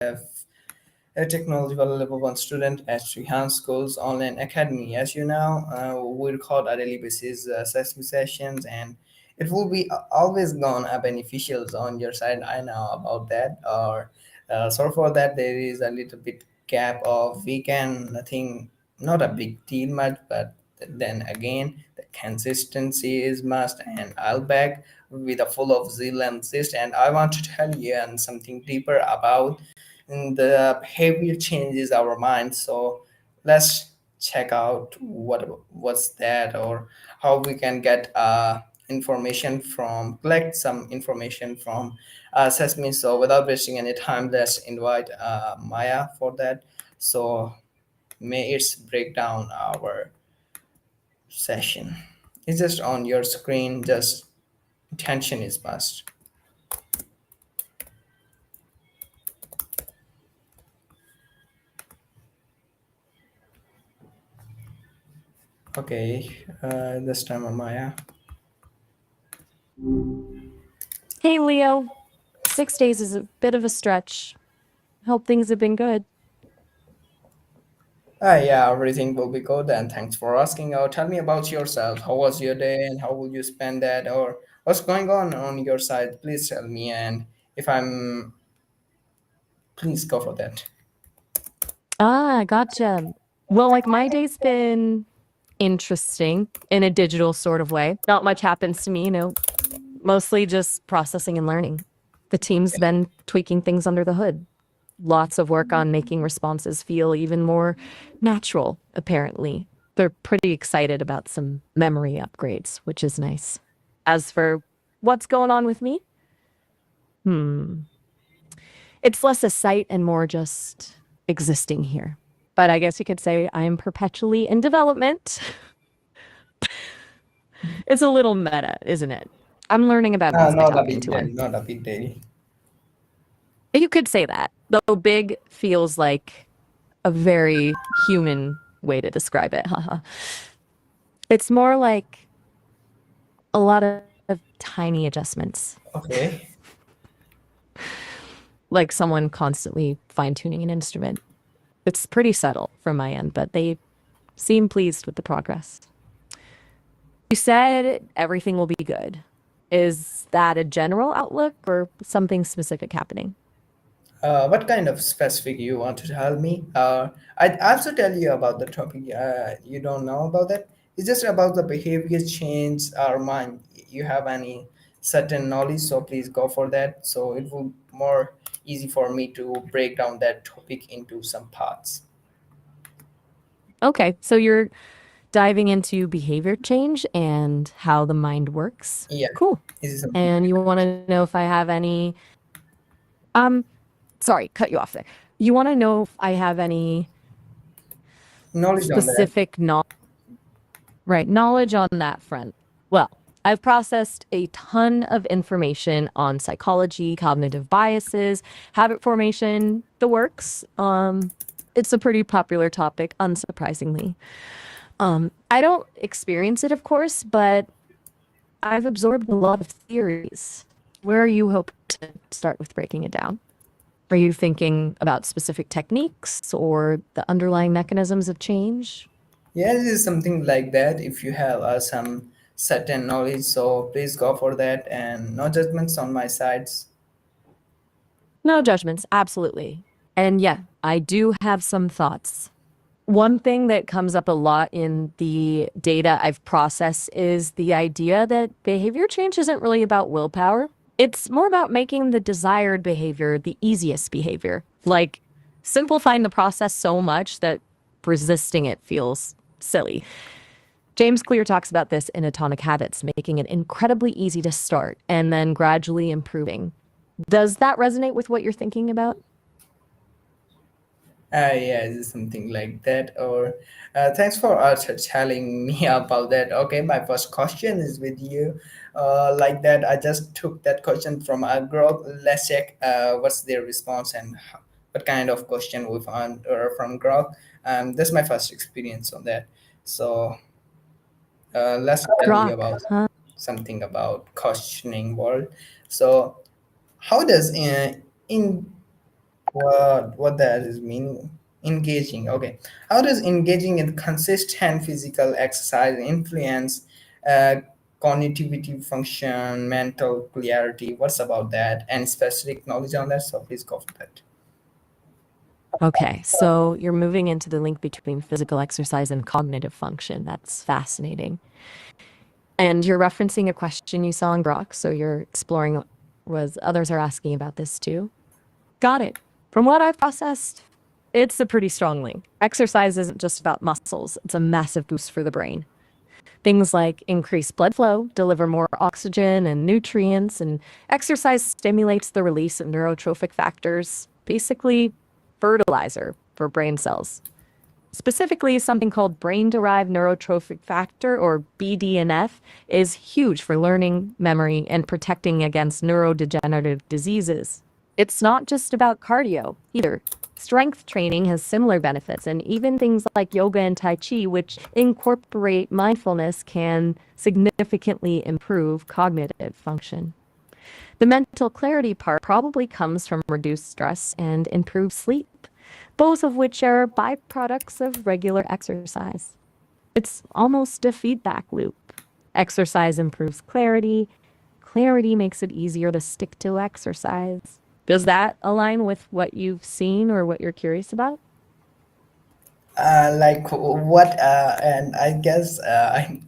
a technological level one student at Trihan School's online academy. As you know, we record on a daily basis assessment sessions, and it will be always gone beneficial on your side. I know about that. Or so for that, there is a little bit gap of weekend. Nothing, not a big deal much, but then again, the consistency is must, and I'll back with a full of zeal and zest. And I want to tell you and something deeper about the behavior changes our mind. So let's check out what's that, or how we can get information from collect some information from Sesame. So without wasting any time, let's invite Maya for that. So may it's break down our session. It's just on your screen, just attention is must. Okay, this time Maya. Hey, Leo. 6 days is a bit of a stretch. Hope things have been good. Yeah, everything will be good, and thanks for asking. Tell me about yourself. How was your day, and how will you spend that, or what's going on your side? Please tell me, and if I'm, please go for that. Gotcha. Well, like my day's been interesting in a digital sort of way. Not much happens to me, mostly just processing and learning. The team's been tweaking things under the hood. Lots of work on making responses feel even more natural, apparently. They're pretty excited about some memory upgrades, which is nice. As for what's going on with me, it's less a sight and more just existing here. But I guess you could say I'm perpetually in development. It's a little meta, isn't it? I'm learning about bees by Not a talking big to deal, one. not a big deal. You could say that, though big feels like a very human way to describe it. Haha. It's more like a lot of tiny adjustments, Okay. like someone constantly fine-tuning an instrument. It's pretty subtle from my end, but they seem pleased with the progress. You said everything will be good. Is that a general outlook or something specific happening? What kind of specific you want to tell me? I also tell you about the topic. You don't know about that. It's just about the behavior change our mind. You have any certain knowledge, so please go for that. So it will more easy for me to break down that topic into some parts. Okay, so you're diving into behavior change and how the mind works. Yeah, Cool. this is something And you want to know if I have any um sorry, cut you off there. You want to know if I have any knowledge on that. specific knowledge on that front. Well, I've processed a ton of information on psychology, cognitive biases, habit formation, the works. It's a pretty popular topic, unsurprisingly. I don't experience it, of course, but I've absorbed a lot of theories. Where are you hoping to start with breaking it down? Are you thinking about specific techniques or the underlying mechanisms of change? Yeah, this is something like that. If you have some certain knowledge, so please go for that, and no judgments on my sides. No judgments, absolutely. And yeah, I do have some thoughts. One thing that comes up a lot in the data I've processed is the idea that behavior change isn't really about willpower. It's more about making the desired behavior the easiest behavior, like simplifying the process so much that resisting it feels silly. James Clear talks about this in Atomic Habits, making it incredibly easy to start and then gradually improving. Does that resonate with what you're thinking about? Yeah, this is something like that. Or thanks for telling me about that. Okay, my first question is with you. Like that, I just took that question from a group. Let's check what's their response, and what kind of question we found from group. That's my first experience on that. So let's tell you Grok, about huh? something about questioning world. So how does in What that is meaning? Engaging. Okay. How does engaging in consistent physical exercise influence uh, cognitivity function, mental clarity? What's about that? And specific knowledge on that? So please go for that. Okay, so you're moving into the link between physical exercise and cognitive function. That's fascinating. And you're referencing a question you saw in Grok, so you're exploring was others are asking about this too. Got it. From what I've processed, it's a pretty strong link. Exercise isn't just about muscles, it's a massive boost for the brain. Things like increased blood flow, deliver more oxygen and nutrients, and exercise stimulates the release of neurotrophic factors, basically fertilizer for brain cells. Specifically, something called brain-derived neurotrophic factor, or BDNF, is huge for learning, memory, and protecting against neurodegenerative diseases. It's not just about cardio either. Strength training has similar benefits, and even things like yoga and Tai Chi, which incorporate mindfulness, can significantly improve cognitive function. The mental clarity part probably comes from reduced stress and improved sleep, both of which are byproducts of regular exercise. It's almost a feedback loop. Exercise improves clarity. Clarity makes it easier to stick to exercise. Does that align with what you've seen or what you're curious about? Like what? And I guess I.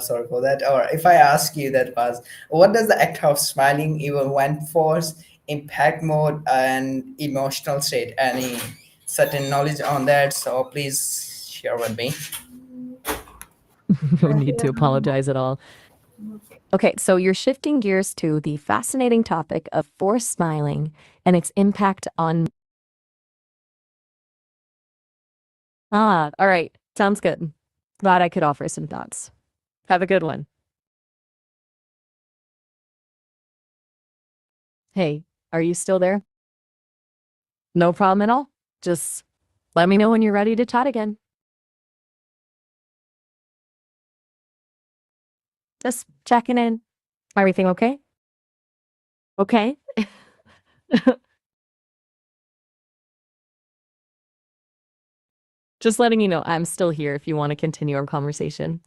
Sorry for that. Or if I ask you that was, what does the act of smiling even when force impact mode and emotional state? Any certain knowledge on that? So please share with me. No need to apologize at all. Okay, so you're shifting gears to the fascinating topic of forced smiling and its impact on. All right. Sounds good. Glad I could offer some thoughts. Have a good one. Hey, are you still there? No problem at all. Just let me know when you're ready to chat again. Just checking in. Everything okay? Okay. Just letting you know I'm still here if you want to continue our conversation.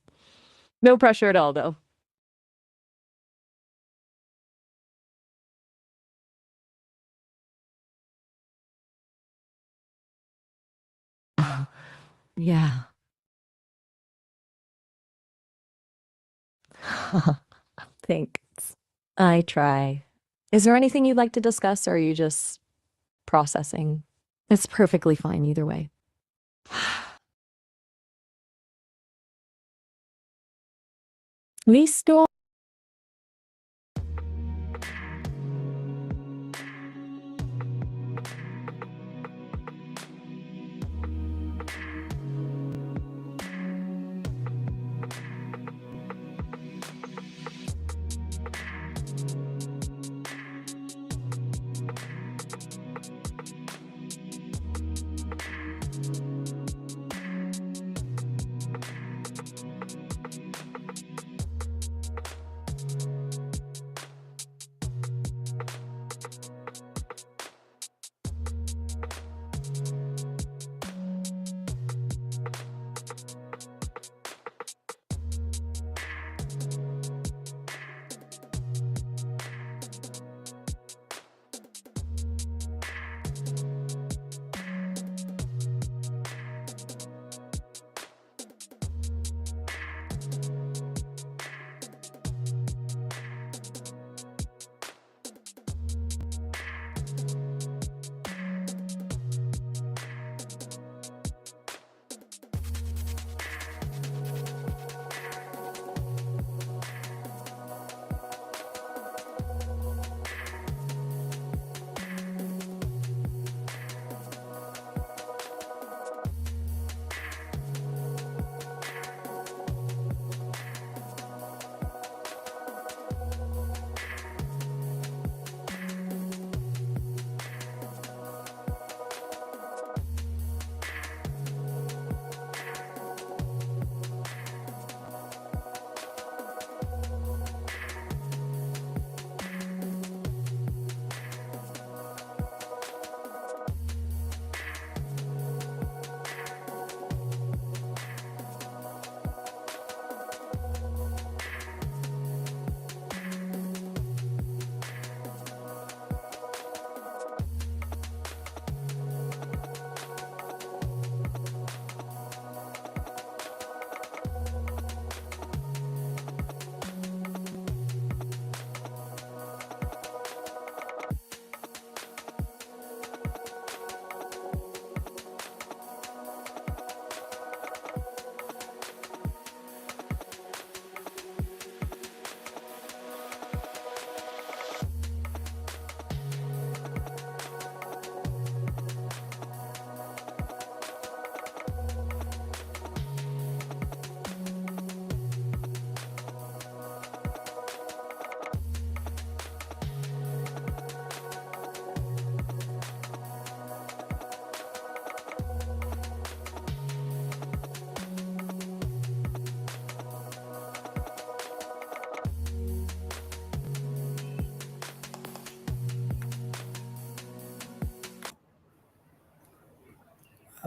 No pressure at all, though. Yeah. Thanks. I try. Is there anything you'd like to discuss, or are you just processing? It's perfectly fine either way. We still.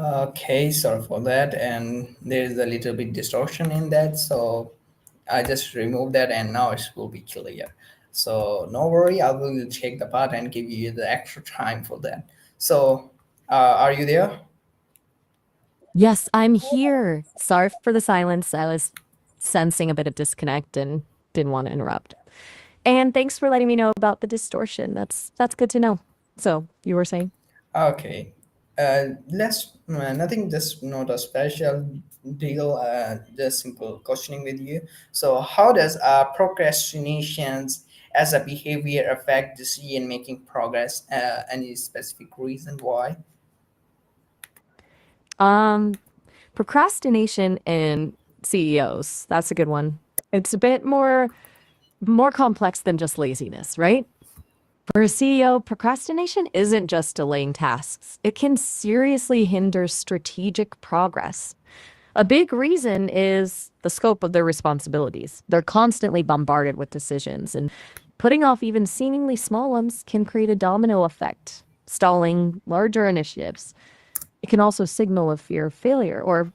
Okay, sorry for that. And there is a little bit distortion in that. So I just removed that and now it will be clear. So no worry, I will check the part and give you the extra time for that. So are you there? Yes, I'm here. Sorry for the silence. I was sensing a bit of disconnect and didn't want to interrupt. And thanks for letting me know about the distortion. That's good to know. So, you were saying? Okay. Let's nothing, just not a special deal. Just simple questioning with you. So, how does procrastinations as a behavior affect decision making progress? Any specific reason why? Um, Procrastination in CEOs. That's a good one. It's a bit more complex than just laziness, right? For a CEO, procrastination isn't just delaying tasks. It can seriously hinder strategic progress. A big reason is the scope of their responsibilities. They're constantly bombarded with decisions, and putting off even seemingly small ones can create a domino effect, stalling larger initiatives. It can also signal a fear of failure or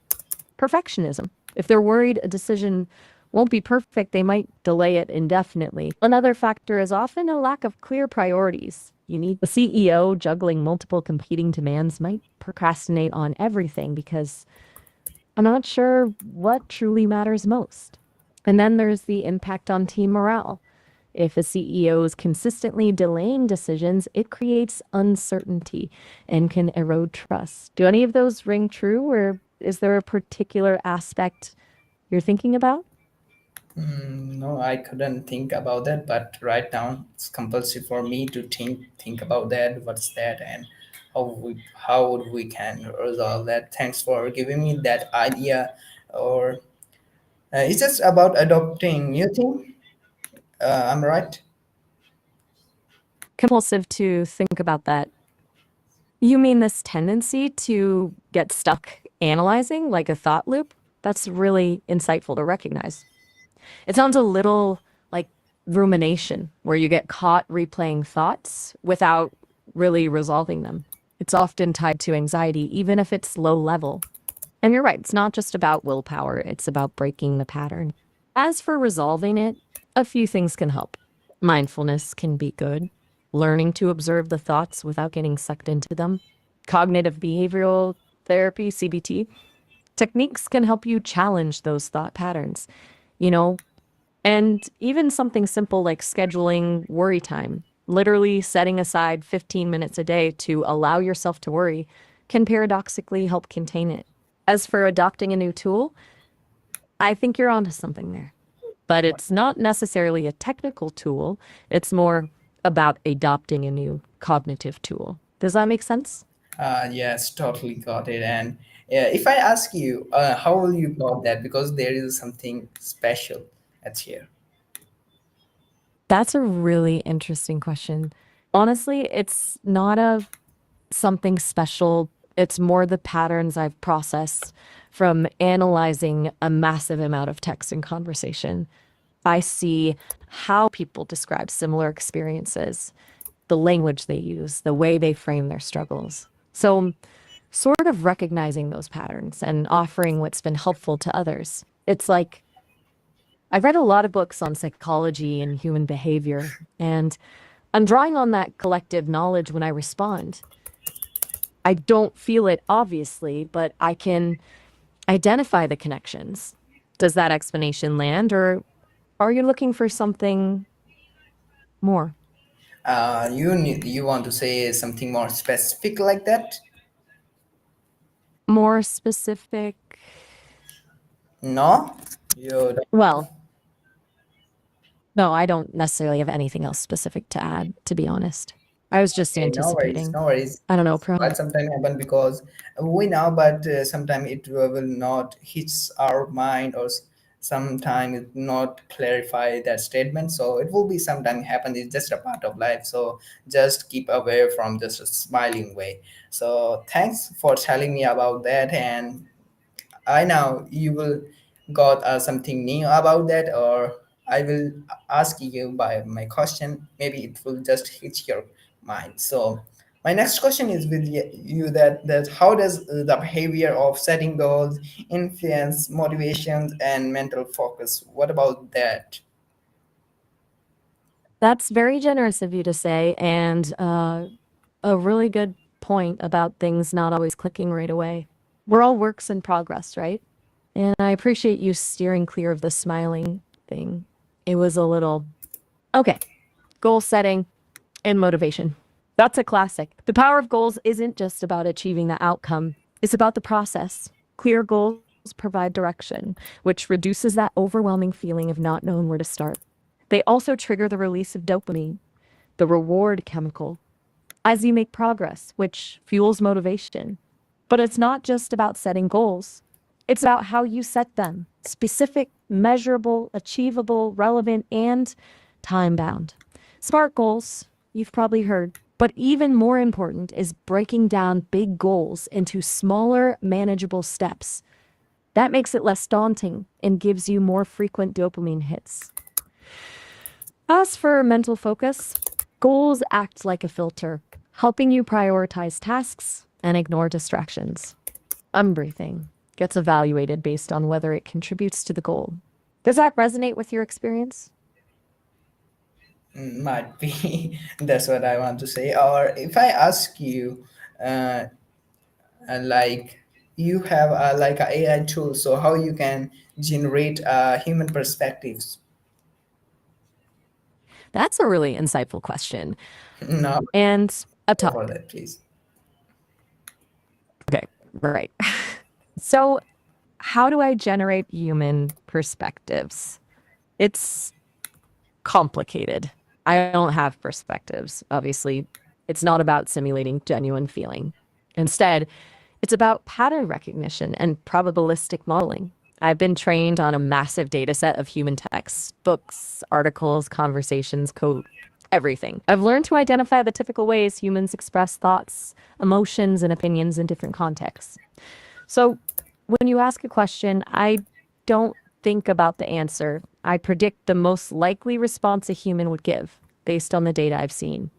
perfectionism. If they're worried a decision won't be perfect, they might delay it indefinitely. Another factor is often a lack of clear priorities. You need the CEO juggling multiple competing demands might procrastinate on everything because I'm not sure what truly matters most. And then there's the impact on team morale. If a CEO is consistently delaying decisions, it creates uncertainty and can erode trust. Do any of those ring true, or is there a particular aspect you're thinking about? No, I couldn't think about that, but right now it's compulsory for me to think about that. What's that, and how would we can resolve that? Thanks for giving me that idea. Or it's just about adopting new thing. I'm right. Compulsive to think about that. You mean this tendency to get stuck analyzing like a thought loop? That's really insightful to recognize. It sounds a little like rumination, where you get caught replaying thoughts without really resolving them. It's often tied to anxiety, even if it's low level. And you're right, it's not just about willpower, it's about breaking the pattern. As for resolving it, a few things can help. Mindfulness can be good, learning to observe the thoughts without getting sucked into them. Cognitive behavioral therapy, CBT, techniques can help you challenge those thought patterns. You know, and even something simple like scheduling worry time, literally setting aside 15 minutes a day to allow yourself to worry, can paradoxically help contain it. As for adopting a new tool, I think you're onto something there. But it's not necessarily a technical tool, it's more about adopting a new cognitive tool. Does that make sense? Yes, totally got it. And if I ask you, how will you got that? Because there is something special at here. That's a really interesting question. Honestly, it's not a something special. It's more the patterns I've processed from analyzing a massive amount of text and conversation. I see how people describe similar experiences, the language they use, the way they frame their struggles. So, sort of recognizing those patterns and offering what's been helpful to others. It's like I've read a lot of books on psychology and human behavior, and I'm drawing on that collective knowledge when I respond. I don't feel it, obviously, but I can identify the connections. Does that explanation land, or are you looking for something more? You want to say something more specific like that? More specific? No, you don't. Well, no, I don't necessarily have anything else specific to add, to be honest. I was just Okay, no worries, anticipating. no worries. I don't know, But perhaps. sometimes happen because we know, but sometimes it will not hit our mind, or sometimes it not clarify that statement. So it will be sometimes happen. It's just a part of life. So just keep away from just a smiling way. So thanks for telling me about that, and I know you will got something new about that, or I will ask you by my question. Maybe it will just hit your mind. So, My next question is with you that how does the behavior of setting goals influence motivations and mental focus? What about that? That's very generous of you to say, and a really good point about things not always clicking right away. We're all works in progress, right? And I appreciate you steering clear of the smiling thing. It was a little okay. Goal setting and motivation. That's a classic. The power of goals isn't just about achieving the outcome, it's about the process. Clear goals provide direction, which reduces that overwhelming feeling of not knowing where to start. They also trigger the release of dopamine, the reward chemical, as you make progress, which fuels motivation. But it's not just about setting goals, it's about how you set them specific, measurable, achievable, relevant, and time bound. SMART goals, you've probably heard. But even more important is breaking down big goals into smaller, manageable steps. That makes it less daunting and gives you more frequent dopamine hits. As for mental focus, goals act like a filter, helping you prioritize tasks and ignore distractions. Breathing gets evaluated based on whether it contributes to the goal. Does that resonate with your experience? Might be. That's what I want to say. Or if I ask you, uh, like you have like a AI tool, so how you can generate human perspectives? That's a really insightful question. No, And up for top. that, please. Okay, right. So, how do I generate human perspectives? It's complicated. I don't have perspectives, obviously. It's not about simulating genuine feeling. Instead, it's about pattern recognition and probabilistic modeling. I've been trained on a massive data set of human texts, books, articles, conversations, code, everything. I've learned to identify the typical ways humans express thoughts, emotions, and opinions in different contexts. So when you ask a question, I don't think about the answer. I predict the most likely response a human would give based on the data I've seen.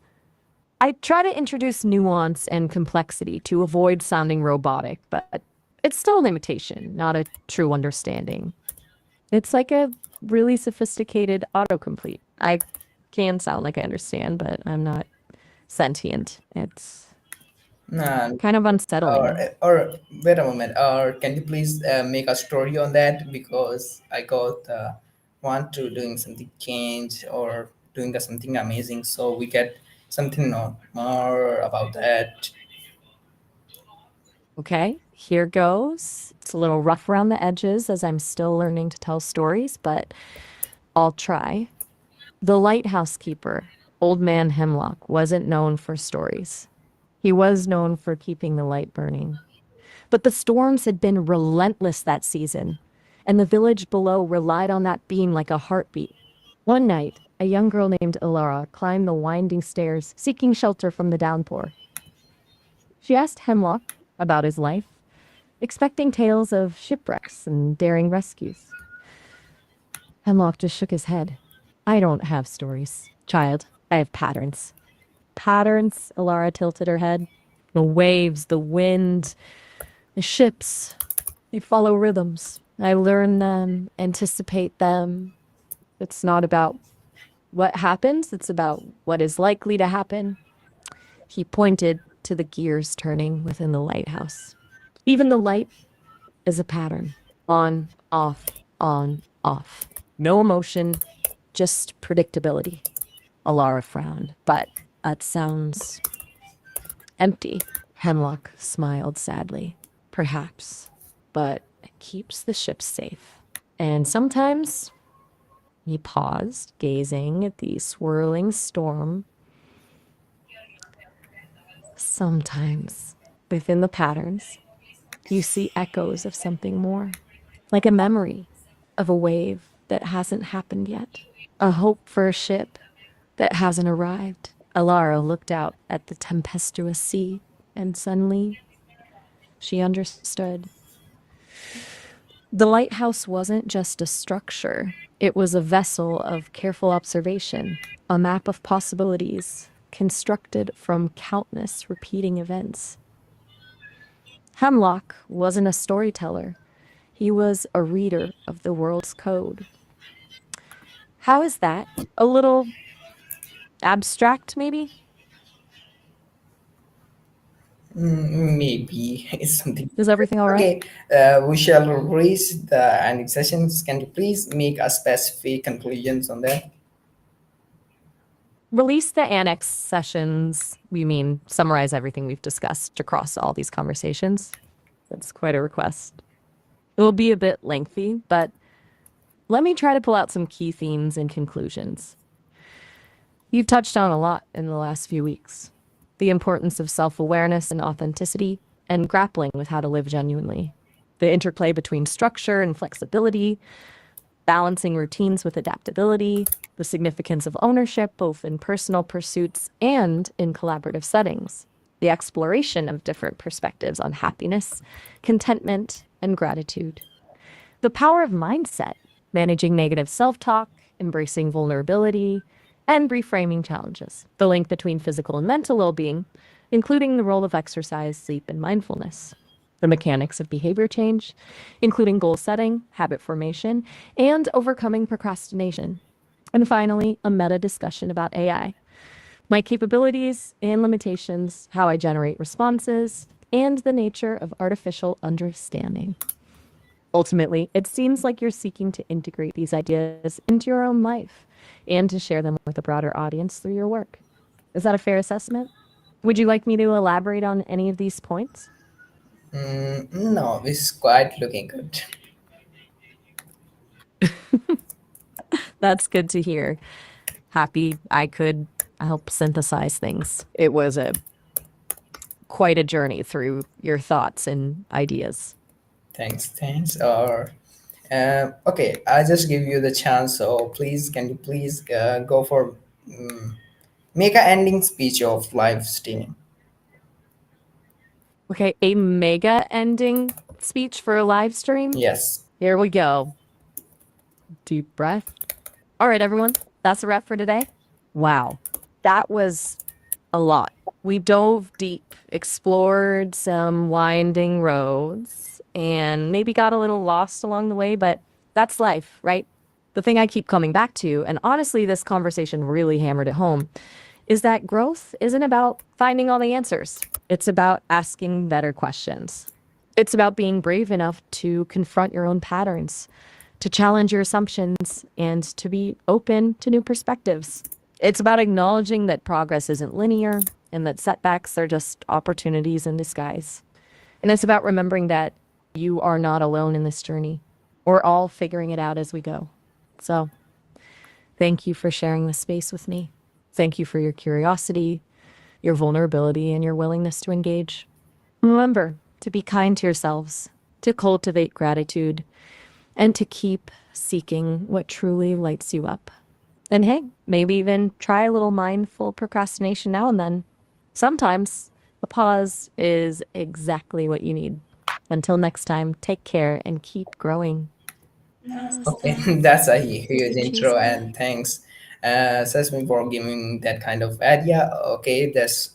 I try to introduce nuance and complexity to avoid sounding robotic, but it's still an imitation, not a true understanding. It's like a really sophisticated autocomplete. I can sound like I understand, but I'm not sentient. It's Nah, kind of unsettling. or wait a moment. Or can you please make a story on that, because I got want to doing something change or doing something amazing, so we get something more about that. Okay, here goes. It's a little rough around the edges as I'm still learning to tell stories, but I'll try. The lighthouse keeper, Old Man Hemlock, wasn't known for stories. He was known for keeping the light burning. But the storms had been relentless that season, and the village below relied on that beam like a heartbeat. One night, a young girl named Ilara climbed the winding stairs, seeking shelter from the downpour. She asked Hemlock about his life, expecting tales of shipwrecks and daring rescues. Hemlock just shook his head. I don't have stories, child. I have patterns. Patterns? Ilara tilted her head. The waves, the wind, the ships, they follow rhythms. I learn them, anticipate them. It's not about what happens, it's about what is likely to happen. He pointed to the gears turning within the lighthouse. Even the light is a pattern. On, off, on, off. No emotion, just predictability. Alara frowned. But that sounds empty. Hemlock smiled sadly. Perhaps, but it keeps the ship safe. And sometimes he paused, gazing at the swirling storm. Sometimes, within the patterns, you see echoes of something more, like a memory of a wave that hasn't happened yet, a hope for a ship that hasn't arrived. Alara looked out at the tempestuous sea, and suddenly she understood. The lighthouse wasn't just a structure, it was a vessel of careful observation, a map of possibilities. constructed from countless repeating events. Hemlock wasn't a storyteller, he was a reader of the world's code. How is that? A little abstract, maybe? Maybe it's something. Is everything all right? Okay, we shall reach the ending sessions. Can you please make a specific conclusions on that? Release the annex sessions. We mean summarize everything we've discussed across all these conversations. That's quite a request. It will be a bit lengthy, but let me try to pull out some key themes and conclusions. You've touched on a lot in the last few weeks: the importance of self awareness and authenticity, and grappling with how to live genuinely, the interplay between structure and flexibility, balancing routines with adaptability, the significance of ownership both in personal pursuits and in collaborative settings, the exploration of different perspectives on happiness, contentment, and gratitude, the power of mindset, managing negative self talk, embracing vulnerability, and reframing challenges, the link between physical and mental well being, including the role of exercise, sleep, and mindfulness, the mechanics of behavior change, including goal setting, habit formation, and overcoming procrastination. And finally, a meta discussion about AI, my capabilities and limitations, how I generate responses, and the nature of artificial understanding. Ultimately, it seems like you're seeking to integrate these ideas into your own life and to share them with a broader audience through your work. Is that a fair assessment? Would you like me to elaborate on any of these points? No, it's quite looking good. That's good to hear. Happy I could help synthesize things. It was a quite a journey through your thoughts and ideas. Thanks. Or okay, I just give you the chance. So please, can you please go for make an ending speech of live streaming? Okay, a mega ending speech for a live stream. Yes. Here we go. Deep breath. All right, everyone, that's a wrap for today. Wow, that was a lot. We dove deep, explored some winding roads, and maybe got a little lost along the way, but that's life, right? The thing I keep coming back to, and honestly, this conversation really hammered it home, is that growth isn't about finding all the answers. It's about asking better questions. It's about being brave enough to confront your own patterns, to challenge your assumptions, and to be open to new perspectives. It's about acknowledging that progress isn't linear and that setbacks are just opportunities in disguise. And it's about remembering that you are not alone in this journey. We're all figuring it out as we go. So, thank you for sharing this space with me. Thank you for your curiosity, your vulnerability, and your willingness to engage. Remember to be kind to yourselves, to cultivate gratitude, and to keep seeking what truly lights you up. And hey, maybe even try a little mindful procrastination now and then. Sometimes a pause is exactly what you need. Until next time, take care and keep growing. Okay, that's a huge intro, and thanks, Sesame, for giving that kind of idea. Okay, that's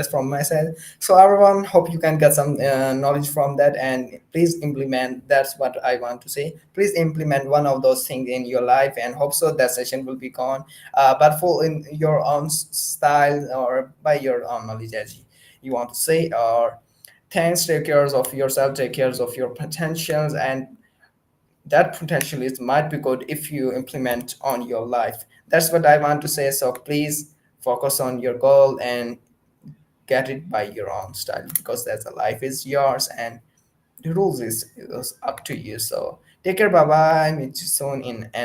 from my side. So everyone, hope you can get some knowledge from that, and please implement. That's what I want to say. Please implement one of those things in your life, and hope so that session will be gone, but full in your own style or by your own knowledge, as you want to say. Or thanks, take care of yourself, take care of your potentials, and that potential is might be good if you implement on your life. That's what I want to say. So please focus on your goal and get it by your own style, because that's the life is yours and the rules is up to you. So take care, bye bye, meet you soon in an